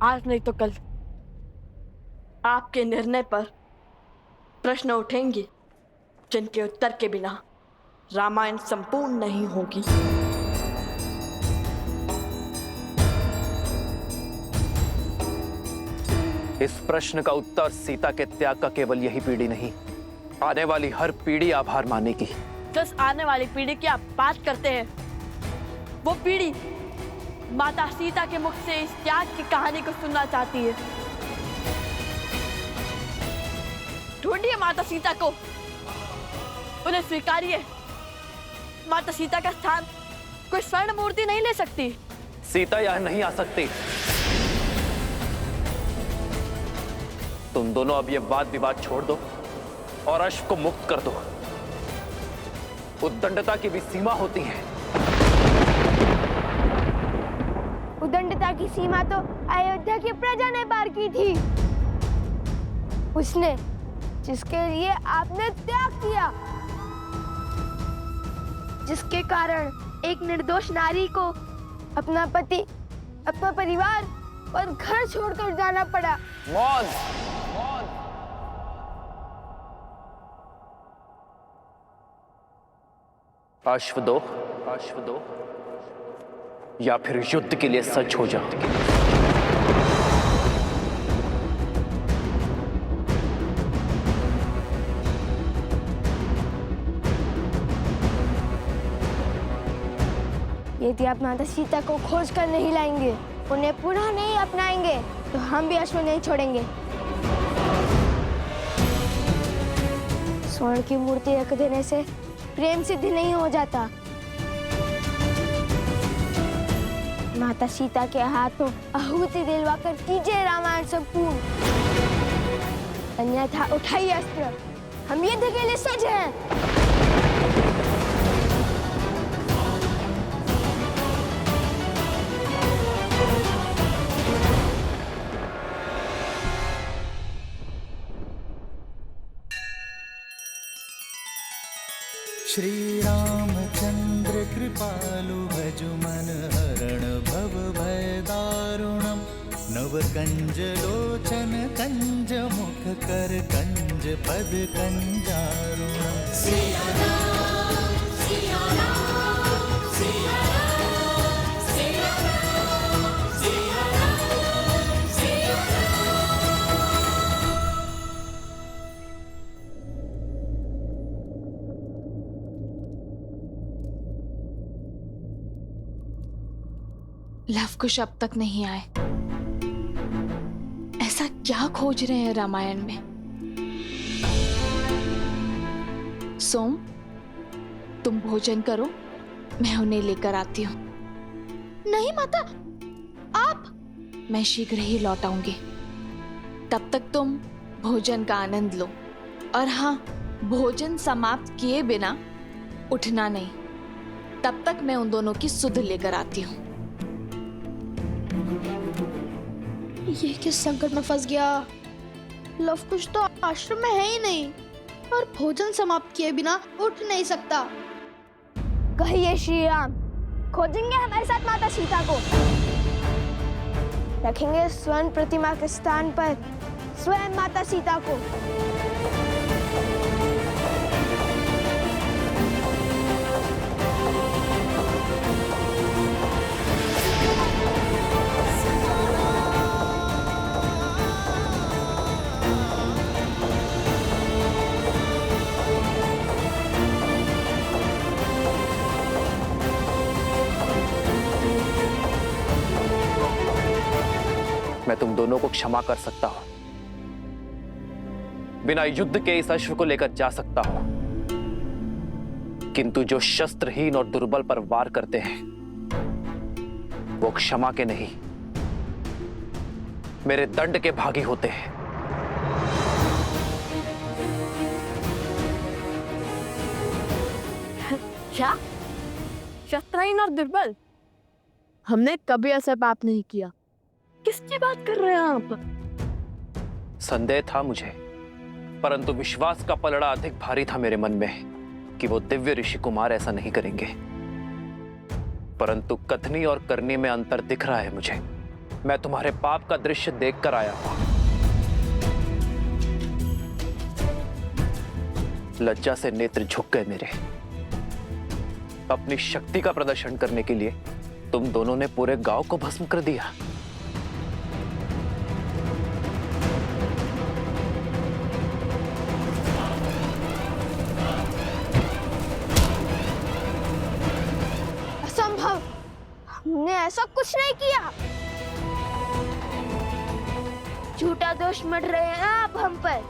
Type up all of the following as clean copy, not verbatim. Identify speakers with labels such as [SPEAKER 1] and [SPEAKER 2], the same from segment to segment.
[SPEAKER 1] आज नहीं तो कल आपके निर्णय पर प्रश्न उठेंगे जिनके उत्तर के बिना रामायण संपूर्ण नहीं होगी।
[SPEAKER 2] इस प्रश्न का उत्तर सीता के त्याग का केवल यही पीढ़ी नहीं, आने वाली हर पीढ़ी आभार मानेगी।
[SPEAKER 1] जिस आने वाली पीढ़ी की आप बात करते हैं, वो पीढ़ी माता सीता के मुख से इस त्याग की कहानी को सुनना चाहती है। ढूंढिए माता सीता को, उन्हें स्वीकारिए। माता सीता का स्थान कोई स्वर्ण मूर्ति नहीं ले सकती।
[SPEAKER 2] सीता यहां नहीं आ सकती। तुम दोनों अब ये वाद विवाद छोड़ दो और अश्व को मुक्त कर दो। उद्दंडता की भी सीमा होती है।
[SPEAKER 3] उद्दंडता की सीमा तो अयोध्या की प्रजा ने पार की थी। उसने जिसके लिए आपने त्याग किया, जिसके कारण एक निर्दोष नारी को अपना पति, अपना परिवार और घर छोड़कर जाना पड़ा।
[SPEAKER 2] मौन। अश्व दो, अश्व दो, या फिर युद्ध के लिए सज्ज हो जाओ।
[SPEAKER 3] यदि आप माता सीता को खोज कर नहीं लाएंगे, उन्हें पुनः नहीं अपनाएंगे, तो हम भी अश्व नहीं छोड़ेंगे। स्वर्ण की मूर्ति रख देने से प्रेम सिद्ध नहीं हो जाता। माता सीता के हाथों आहुति दिलवाकर कीजिए रामायण संपूर्ण, अन्यथा उठाइए अस्त्र। हम युद्ध के लिए सज्ज हैं।
[SPEAKER 4] श्री रामचंद्र कृपालु भजु मन हरण भव भय दारुणम। नव कंज लोचन कंज मुख कर कंज पद कंजारुणम। सिया राम, सिया राम, सिया राम, सिया राम, सिया राम, सिया
[SPEAKER 5] लव कुश अब तक नहीं आए। ऐसा क्या खोज रहे हैं रामायण में? सोम, तुम भोजन करो, मैं उन्हें लेकर आती हूँ। नहीं माता, आप। मैं शीघ्र ही लौट आऊंगी। तब तक तुम भोजन का आनंद लो। और हाँ, भोजन समाप्त किए बिना उठना नहीं। तब तक मैं उन दोनों की सुध लेकर आती हूँ।
[SPEAKER 3] ये किस संकट में फंस गया? लव कुश तो आश्रम में है ही नहीं और भोजन समाप्त किए बिना उठ नहीं सकता। कहिए श्री राम, खोजेंगे हमारे साथ माता सीता को, रखेंगे स्वर्ण प्रतिमा के स्थान पर स्वयं माता सीता को।
[SPEAKER 2] मैं तुम दोनों को क्षमा कर सकता हूं, बिना युद्ध के इस अश्व को लेकर जा सकता हूं, किंतु जो शस्त्रहीन और दुर्बल पर वार करते हैं वो क्षमा के नहीं, मेरे दंड के भागी होते हैं।
[SPEAKER 1] क्या? शस्त्रहीन और दुर्बल? हमने कभी ऐसा पाप नहीं किया। किसकी बात कर रहे हैं आप?
[SPEAKER 2] संदेह था मुझे, परंतु विश्वास का पलड़ा अधिक भारी था मेरे मन में कि वो दिव्य ऋषि कुमार ऐसा नहीं करेंगे। परंतु कथनी और करनी में अंतर दिख रहा है मुझे। मैं तुम्हारे पाप का दृश्य देखकर आया हूं। लज्जा से नेत्र झुक गए मेरे। अपनी शक्ति का प्रदर्शन करने के लिए तुम दोनों ने पूरे गांव को भस्म कर दिया।
[SPEAKER 3] असंभव, हमने ऐसा कुछ नहीं किया। झूठा दोष मढ़ रहे हैं आप हम पर।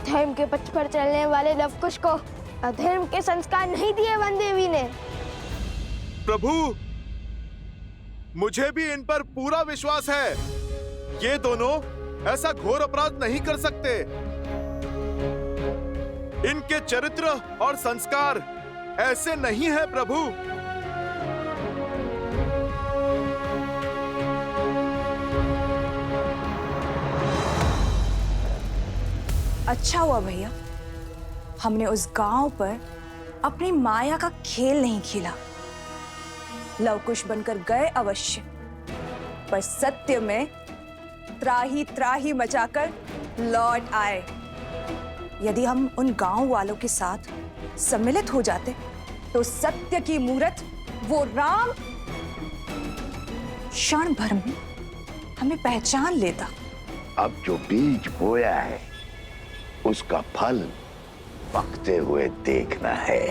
[SPEAKER 3] धर्म के पथ पर चलने वाले लवकुश को अधर्म के संस्कार नहीं दिए वन देवी ने।
[SPEAKER 6] प्रभु, मुझे भी इन पर पूरा विश्वास है। ये दोनों ऐसा घोर अपराध नहीं कर सकते। इनके चरित्र और संस्कार ऐसे नहीं है प्रभु।
[SPEAKER 7] अच्छा हुआ भैया, हमने उस गांव पर अपनी माया का खेल नहीं खेला। लवकुश बनकर गए अवश्य, पर सत्य में त्राही त्राही मचाकर लौट आए। यदि हम उन गांव वालों के साथ सम्मिलित हो जाते तो सत्य की मूरत वो राम क्षण भर में हमें पहचान लेता।
[SPEAKER 8] अब जो बीज बोया है उसका फल पकते हुए देखना है।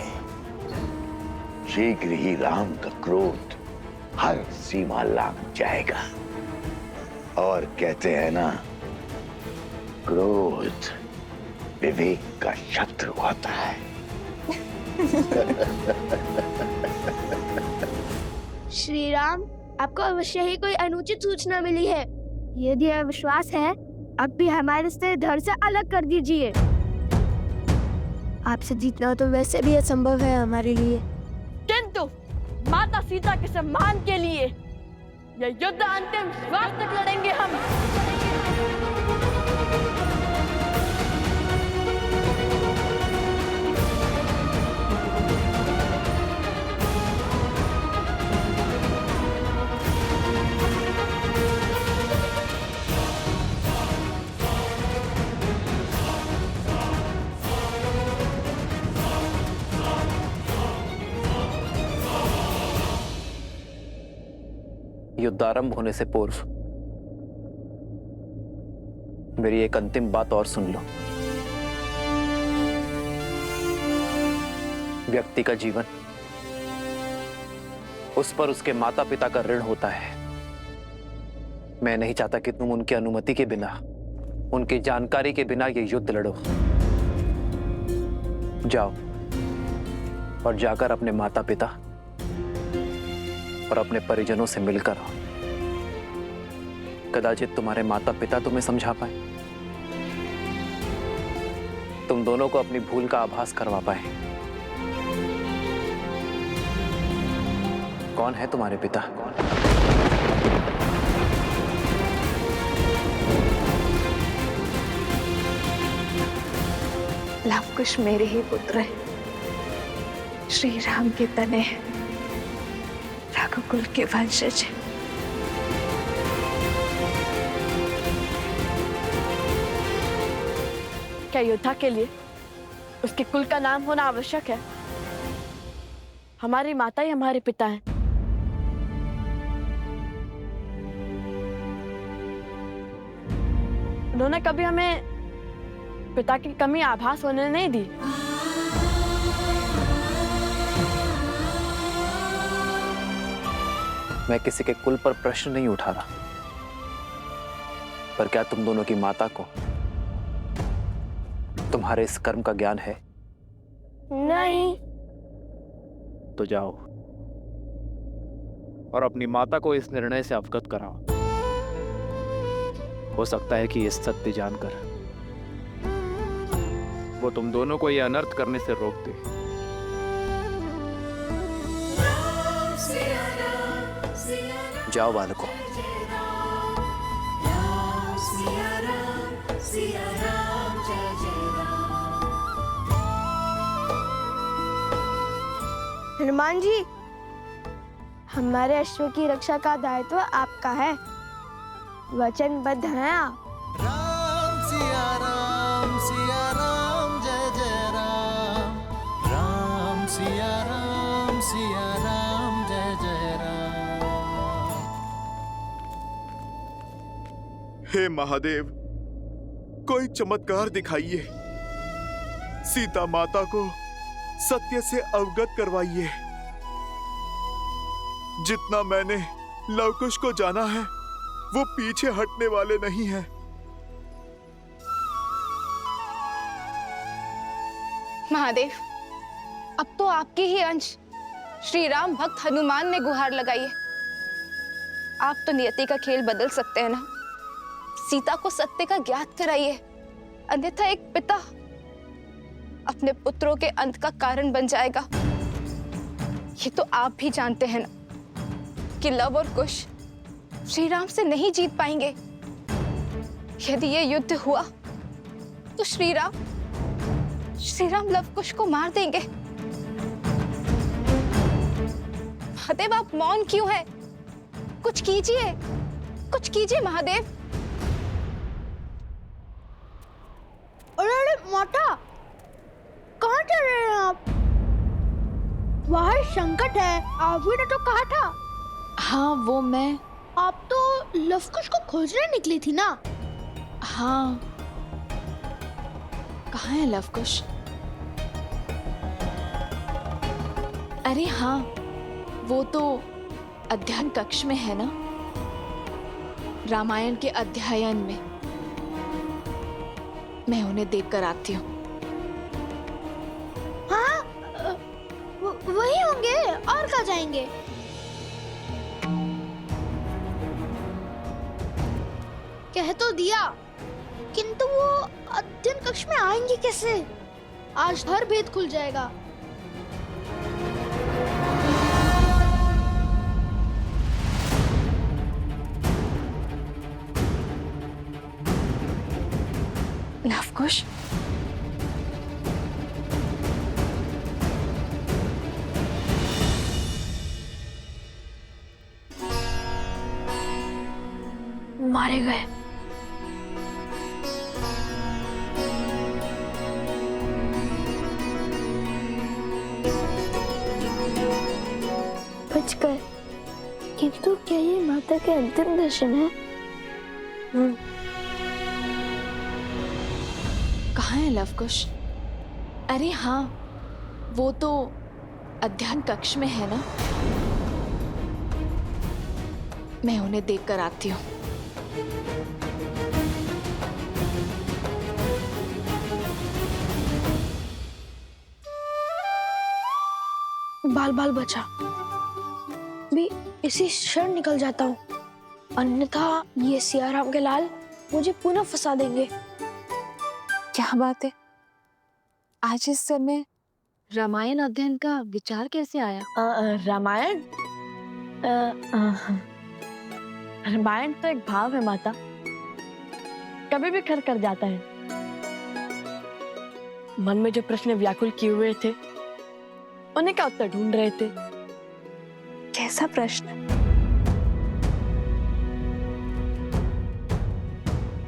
[SPEAKER 8] शीघ्र ही राम का क्रोध हर सीमा लांघ जाएगा। और कहते हैं ना, क्रोध विवेक का शत्रु होता है।
[SPEAKER 3] श्री राम, आपको अवश्य ही कोई अनुचित सूचना मिली है। यदि यह विश्वास है, अब भी हमारे से धड़ से अलग कर दीजिए। आपसे जीतना तो वैसे भी असंभव है हमारे लिए।
[SPEAKER 1] किंतु माता सीता के सम्मान के लिए यह युद्ध अंतिम श्वास तक लड़ेंगे हम।
[SPEAKER 2] युद्ध आरंभ होने से पूर्व मेरी एक अंतिम बात और सुन लो। व्यक्ति का जीवन उस पर उसके माता पिता का ऋण होता है। मैं नहीं चाहता कि तुम उनकी अनुमति के बिना, उनकी जानकारी के बिना ये युद्ध लड़ो। जाओ और जाकर अपने माता पिता और अपने परिजनों से मिलकर आओ। कदाचित तुम्हारे माता पिता तुम्हें समझा पाए, तुम दोनों को अपनी भूल का आभास करवा पाए। कौन है तुम्हारे पिता?
[SPEAKER 5] लवकुश मेरे ही पुत्र है, श्री राम के तने रघुकुल के वंशज।
[SPEAKER 1] क्या योद्धा के लिए उसके कुल का नाम होना आवश्यक है? हमारी माता ही हमारे पिता हैं। उन्होंने कभी हमें पिता की कमी आभास होने नहीं दी।
[SPEAKER 2] मैं किसी के कुल पर प्रश्न नहीं उठा रहा, पर क्या तुम दोनों की माता को तुम्हारे इस कर्म का ज्ञान है?
[SPEAKER 3] नहीं।
[SPEAKER 2] तो जाओ और अपनी माता को इस निर्णय से अवगत कराओ। हो सकता है कि ये सत्य जानकर वो तुम दोनों को ये अनर्थ करने से रोक दे। जाओ बालकों।
[SPEAKER 3] हनुमान जी, हमारे अश्व की रक्षा का दायित्व आपका है, वचनबद्ध हैं आप।
[SPEAKER 4] राम सिया राम जय जय राम। राम सिया राम जय जय राम।
[SPEAKER 6] हे महादेव, कोई चमत्कार दिखाइए, सीता माता को सत्य से अवगत करवाइए। जितना मैंने लवकुश को जाना है वो पीछे हटने वाले नहीं हैं।
[SPEAKER 7] महादेव, अब तो आपके ही अंश श्री राम भक्त हनुमान ने गुहार लगाई है। आप तो नियति का खेल बदल सकते हैं ना। सीता को सत्य का ज्ञात कराइए, अन्यथा एक पिता अपने पुत्रों के अंत का कारण बन जाएगा। ये तो आप भी जानते हैं ना कि लव और कुश श्री राम से नहीं जीत पाएंगे। यदि ये युद्ध हुआ तो श्री राम लव कुश को मार देंगे। महादेव, आप मौन क्यों हैं? कुछ कीजिए महादेव।
[SPEAKER 3] अरे माता, कहाँ जा रहे हैं आप? वहाँ संकट है, आपने तो कहा था।
[SPEAKER 5] हाँ, वो मैं।
[SPEAKER 3] आप तो लवकुश को खोजने निकली थी ना?
[SPEAKER 5] हाँ, कहाँ है लवकुश? अरे हाँ, वो तो अध्ययन कक्ष में है ना, रामायण के अध्ययन में। मैं उन्हें देखकर आती हूँ।
[SPEAKER 3] हाँ, वही होंगे, और कहाँ जाएंगे? कह तो दिया, किंतु वो अध्ययन कक्ष में आएंगे कैसे? आज हर भेद खुल जाएगा।
[SPEAKER 7] लवकुश,
[SPEAKER 3] मारे गए। बच गए, किंतु क्या ये माता के अंतिम दर्शन है?
[SPEAKER 5] कहाँ है लवकुश? अरे हाँ, वो तो अध्ययन कक्ष में है ना। मैं उन्हें देखकर आती हूँ।
[SPEAKER 3] बाल बाल बचा, भी इसी क्षण निकल जाता हूँ, अन्यथा ये सियाराम के लाल मुझे पुनः फंसा देंगे।
[SPEAKER 5] क्या बात है, आज इस समय
[SPEAKER 1] रामायण अध्ययन का विचार कैसे आया? रामायण रामायण तो एक भाव है माता, कभी भी खर कर जाता है। मन में जो प्रश्न व्याकुल किए हुए थे, उन्हें का उत्तर ढूंढ रहे थे।
[SPEAKER 7] कैसा प्रश्न?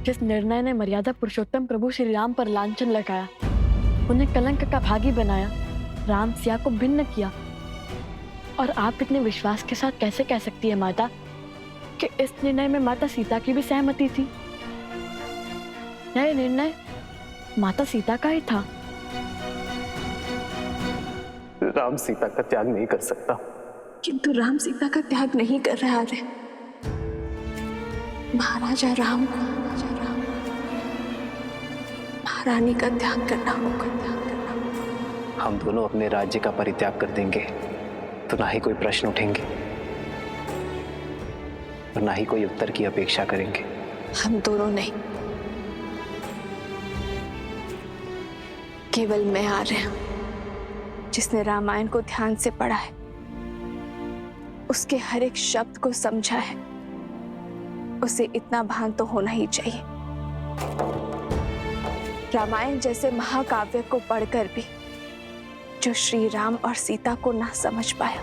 [SPEAKER 1] जिस निर्णय ने मर्यादा पुरुषोत्तम प्रभु श्री राम पर लांछन लगाया, उन्हें कलंक का भागी बनाया, राम सिया को भिन्न किया, और आप इतने विश्वास के साथ कैसे कह सकती है माता कि इस निर्णय में माता सीता की भी सहमति थी? यह निर्णय माता सीता का ही था।
[SPEAKER 2] राम सीता का त्याग नहीं कर सकता।
[SPEAKER 5] किंतु राम सीता का त्याग नहीं कर रहा है। महाराजा राम को महारानी का त्याग करना होगा।
[SPEAKER 2] हम दोनों अपने राज्य का परित्याग कर देंगे तो ना ही कोई प्रश्न उठेंगे और ना ही कोई उत्तर की अपेक्षा करेंगे।
[SPEAKER 5] हम दोनों नहीं, केवल मैं आ रहे हूं, जिसने रामायण को ध्यान से पढ़ा है, उसके हर एक शब्द को समझा है, उसे इतना भान तो होना ही चाहिए। रामायण जैसे महाकाव्य को पढ़कर भी जो श्री राम और सीता को ना समझ पाया,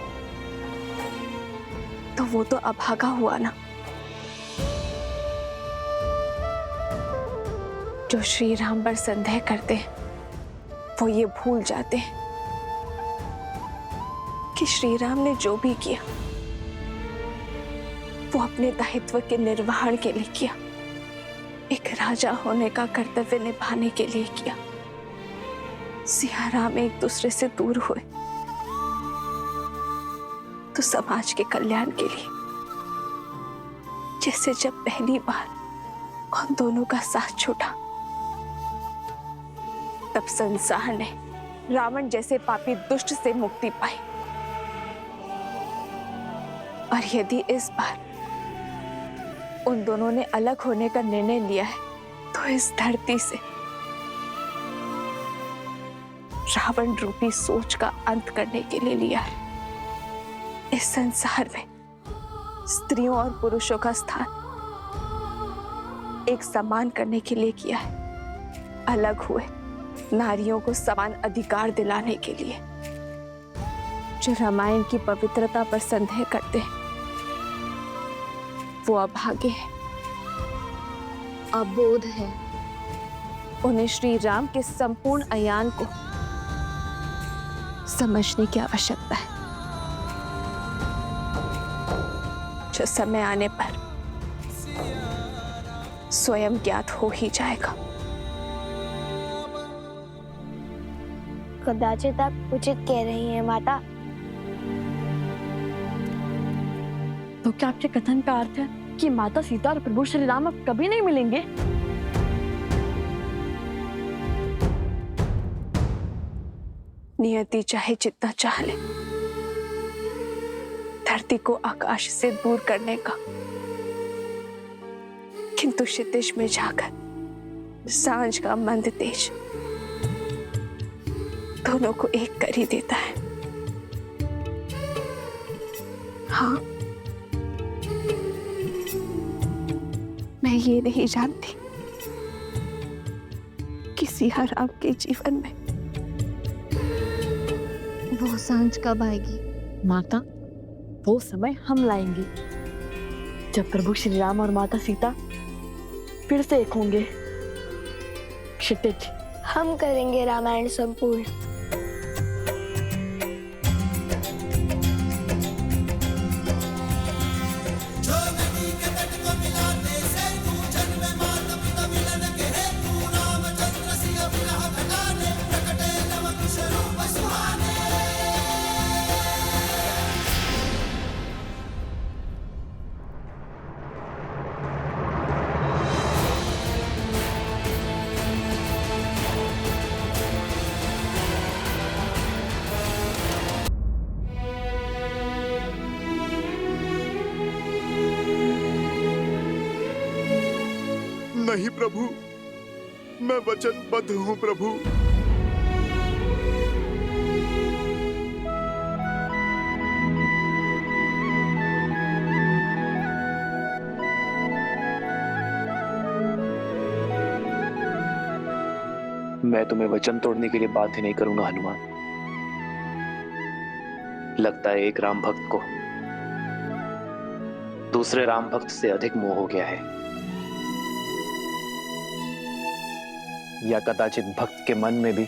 [SPEAKER 7] तो वो तो अभागा हुआ ना। जो श्री राम पर संदेह करते हैं वो ये भूल जाते हैं कि श्री राम ने जो भी किया वो अपने दायित्व के निर्वहन के लिए किया, एक राजा होने का कर्तव्य निभाने के लिए किया। सिया राम एक दूसरे से दूर हुए तो समाज के कल्याण के लिए, जैसे जब पहली बार उन दोनों का साथ छूटा तब संसार ने रावण जैसे पापी दुष्ट से मुक्ति पाई। और यदि इस बार उन दोनों ने अलग होने का निर्णय लिया है तो इस धरती से रावण रूपी सोच का अंत करने के लिए लिया है। इस संसार में स्त्रियों और पुरुषों का स्थान एक समान करने के लिए किया है। अलग हुए नारियों को समान अधिकार दिलाने के लिए। जो रामायण की पवित्रता पर संदेह करते हैं वो अभागे हैं, अबोध है। उन्हें श्री राम के संपूर्ण अयान को समझने की आवश्यकता है, जो समय आने पर स्वयं ज्ञात हो ही जाएगा।
[SPEAKER 3] कदाचित आप उचित कह रही हैं माता।
[SPEAKER 1] तो क्या आपके कथन का अर्थ है कि माता सीता और प्रभु श्री राम अब कभी नहीं मिलेंगे?
[SPEAKER 7] नियति चाहे जितना चाह ले, धरती को आकाश से दूर करने का, किंतु क्षितिज में जाकर सांझ का मंद तेज दोनों को एक कर ही देता है। हाँ, मैं ये नहीं जानती कि सिया राम के जीवन में
[SPEAKER 3] वो सांझ कब आएगी?
[SPEAKER 1] माता, वो समय हम लाएंगे जब प्रभु श्री राम और माता सीता फिर से एक होंगे। क्षितिज,
[SPEAKER 3] हम करेंगे रामायण संपूर्ण।
[SPEAKER 6] नहीं प्रभु, मैं वचनबद्ध हूं प्रभु।
[SPEAKER 2] मैं तुम्हें वचन तोड़ने के लिए बात ही नहीं करूंगा हनुमान। लगता है एक राम भक्त को दूसरे राम भक्त से अधिक मोह हो गया है, या कदाचित भक्त के मन में भी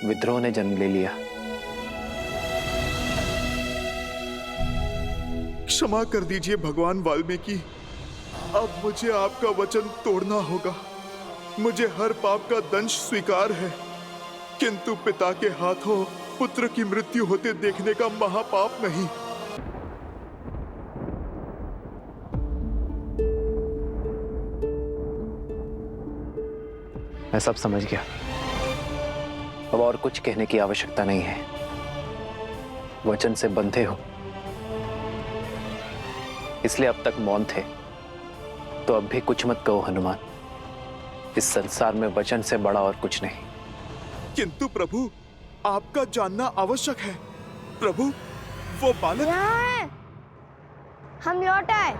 [SPEAKER 2] विद्रोह ने जन्म ले लिया।
[SPEAKER 6] क्षमा कर दीजिए भगवान वाल्मीकि, अब मुझे आपका वचन तोड़ना होगा। मुझे हर पाप का दंश स्वीकार है, किंतु पिता के हाथों पुत्र की मृत्यु होते देखने का महापाप नहीं।
[SPEAKER 2] मैं सब समझ गया, अब और कुछ कहने की आवश्यकता नहीं है। वचन से बंधे हो इसलिए अब तक मौन थे, तो अब भी कुछ मत कहो हनुमान। इस संसार में वचन से बड़ा और कुछ नहीं।
[SPEAKER 6] किंतु प्रभु, आपका जानना आवश्यक है। प्रभु, वो बालक
[SPEAKER 3] यहाँ है। हम लौट आए।